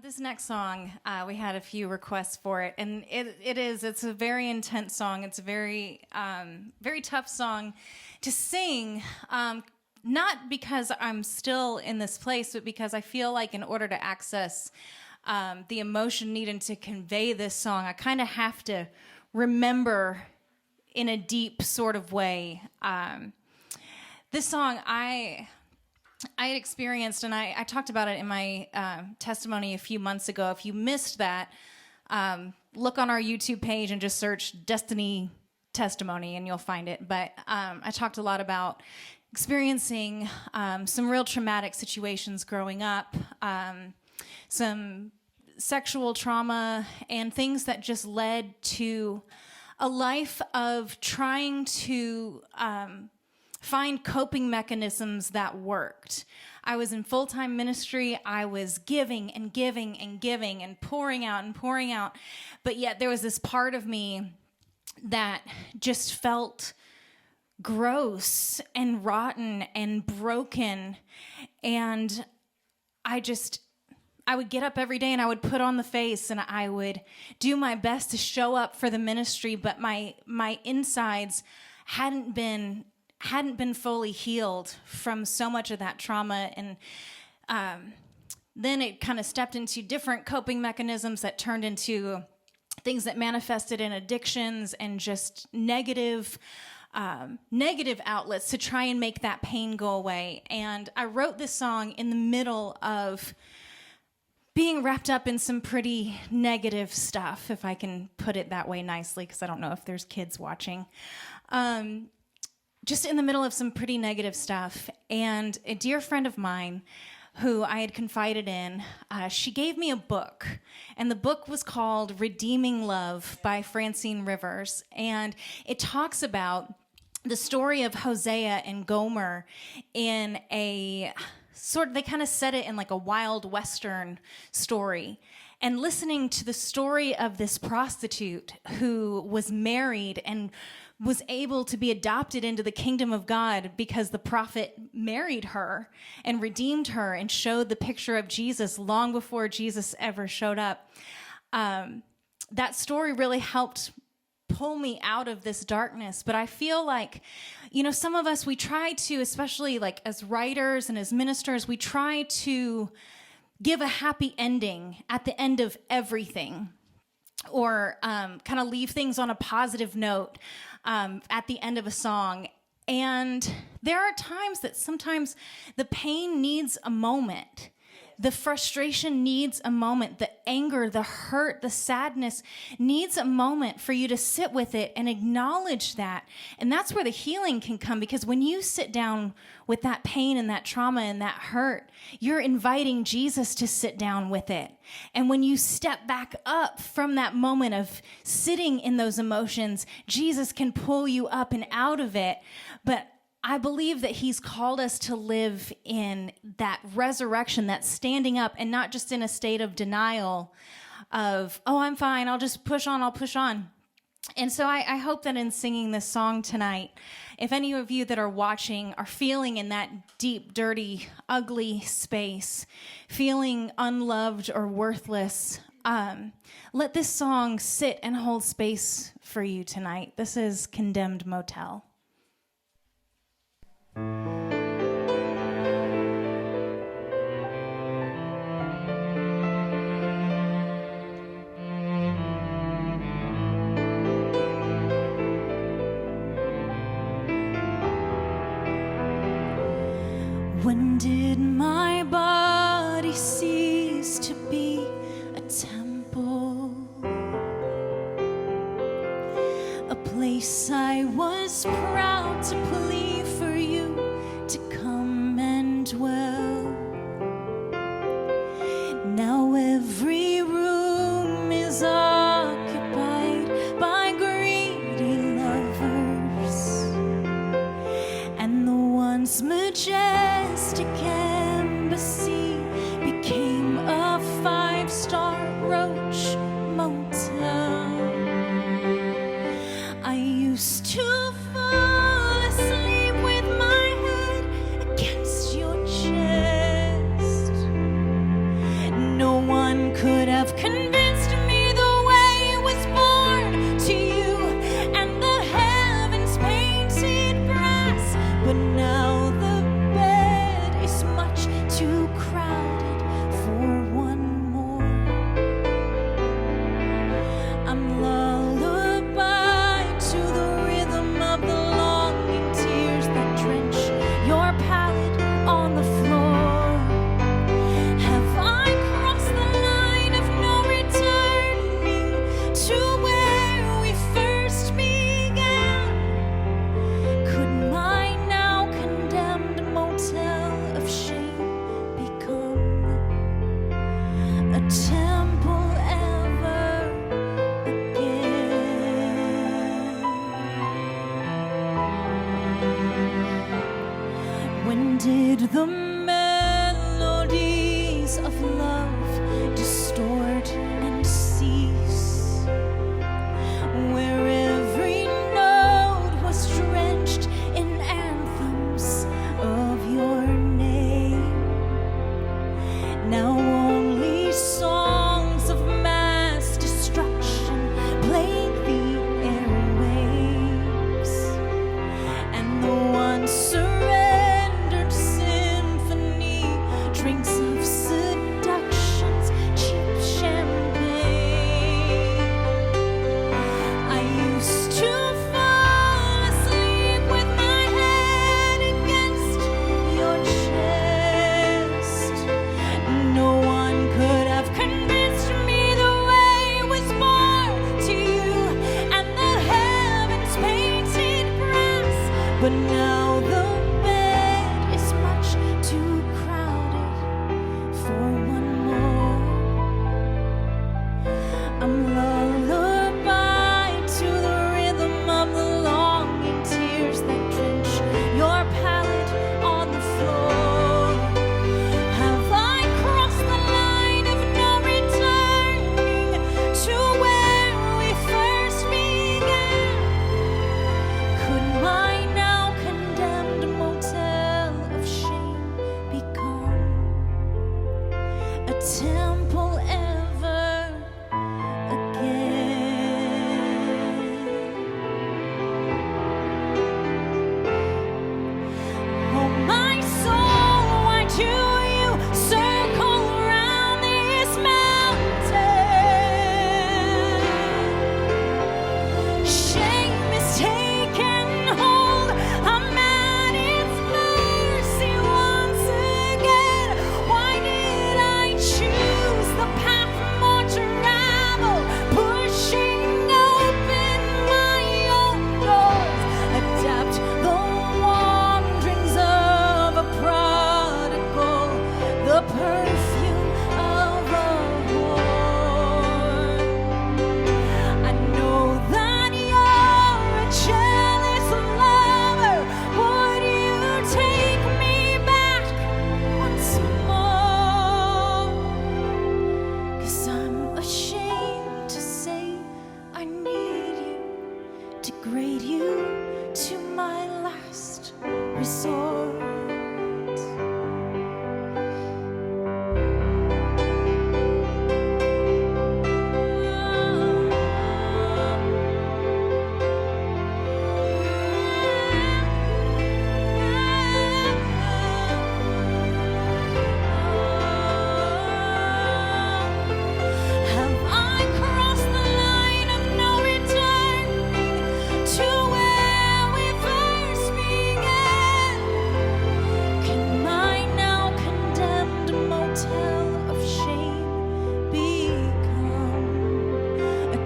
This next song, we had a few requests for it, and it's a very intense song. It's a very tough song to sing, not because I'm still in this place, but because I feel like in order to access the emotion needed to convey this song, I kind of have to remember in a deep sort of way. This song, I had experienced, and I talked about it in my testimony a few months ago. If you missed that, look on our YouTube page and just search Destiny Testimony and you'll find it. But I talked a lot about experiencing some real traumatic situations growing up, some sexual trauma, and things that just led to a life of trying to find coping mechanisms that worked. I was in full-time ministry. I was giving and giving and giving and pouring out. But yet there was this part of me that just felt gross and rotten and broken. And I would get up every day and I would put on the face and I would do my best to show up for the ministry, but my insides hadn't been fully healed from so much of that trauma. And then it kind of stepped into different coping mechanisms that turned into things that manifested in addictions and just negative outlets to try and make that pain go away. And I wrote this song in the middle of being wrapped up in some pretty negative stuff, if I can put it that way nicely, because I don't know if there's kids watching. Just in the middle of some pretty negative stuff. And a dear friend of mine who I had confided in, she gave me a book. And the book was called Redeeming Love by Francine Rivers. And it talks about the story of Hosea and Gomer in a they kind of set it in like a wild Western story. And listening to the story of this prostitute who was married and was able to be adopted into the kingdom of God because the prophet married her and redeemed her and showed the picture of Jesus long before Jesus ever showed up. That story really helped pull me out of this darkness. But I feel like, some of us, we try to, especially like as writers and as ministers, we try to give a happy ending at the end of everything, or kind of leave things on a positive note at the end of a song. And there are times that sometimes the pain needs a moment. The frustration needs a moment. The anger, the hurt, the sadness needs a moment for you to sit with it and acknowledge that. And that's where the healing can come, because when you sit down with that pain and that trauma and that hurt, you're inviting Jesus to sit down with it. And when you step back up from that moment of sitting in those emotions, Jesus can pull you up and out of it. But I believe that he's called us to live in that resurrection, that standing up, and not just in a state of denial of, oh, I'm fine, I'll just push on, I'll push on. And so I hope that in singing this song tonight, if any of you that are watching are feeling in that deep, dirty, ugly space, feeling unloved or worthless, let this song sit and hold space for you tonight. This is Condemned Motel. When did my body cease to be a temple? A place I was proud to plead for you to come and dwell. Now every room is occupied by greedy lovers, and the once majestic embassy became a 5-star roach motel. I used to fall asleep with my head against your chest. melodies of love distort and cease, where every note was drenched in anthems of your name. Now only songs of mass destruction plague the airwaves, and the once surrendered symphony drinks of seduction's cheap champagne. I used to fall asleep with my head against your chest. No one could have convinced me the way was born to you and the heavens painted brass. But now the bed is much too crowded for one more. I'm lullaby to the rhythm of the longing tears that drench your palate on the floor. Have I crossed the line of no returning to where we first began? Could my now condemned motel of shame become a temple ever again? Oh, my soul, why do you circle around this mountain? Shame is taken hold. I'm at its mercy once again. Why did I choose the path more travel, pushing open my own doors, adapt the wanderings of a prodigal, the perfume of a whore? I know that you're a jealous lover. Would you take me back once more? 'Cause I'm ashamed to say I need you, degrade you to my last resort. Have I crossed the line of no returning to where we first began? Can my now condemned motel of shame become a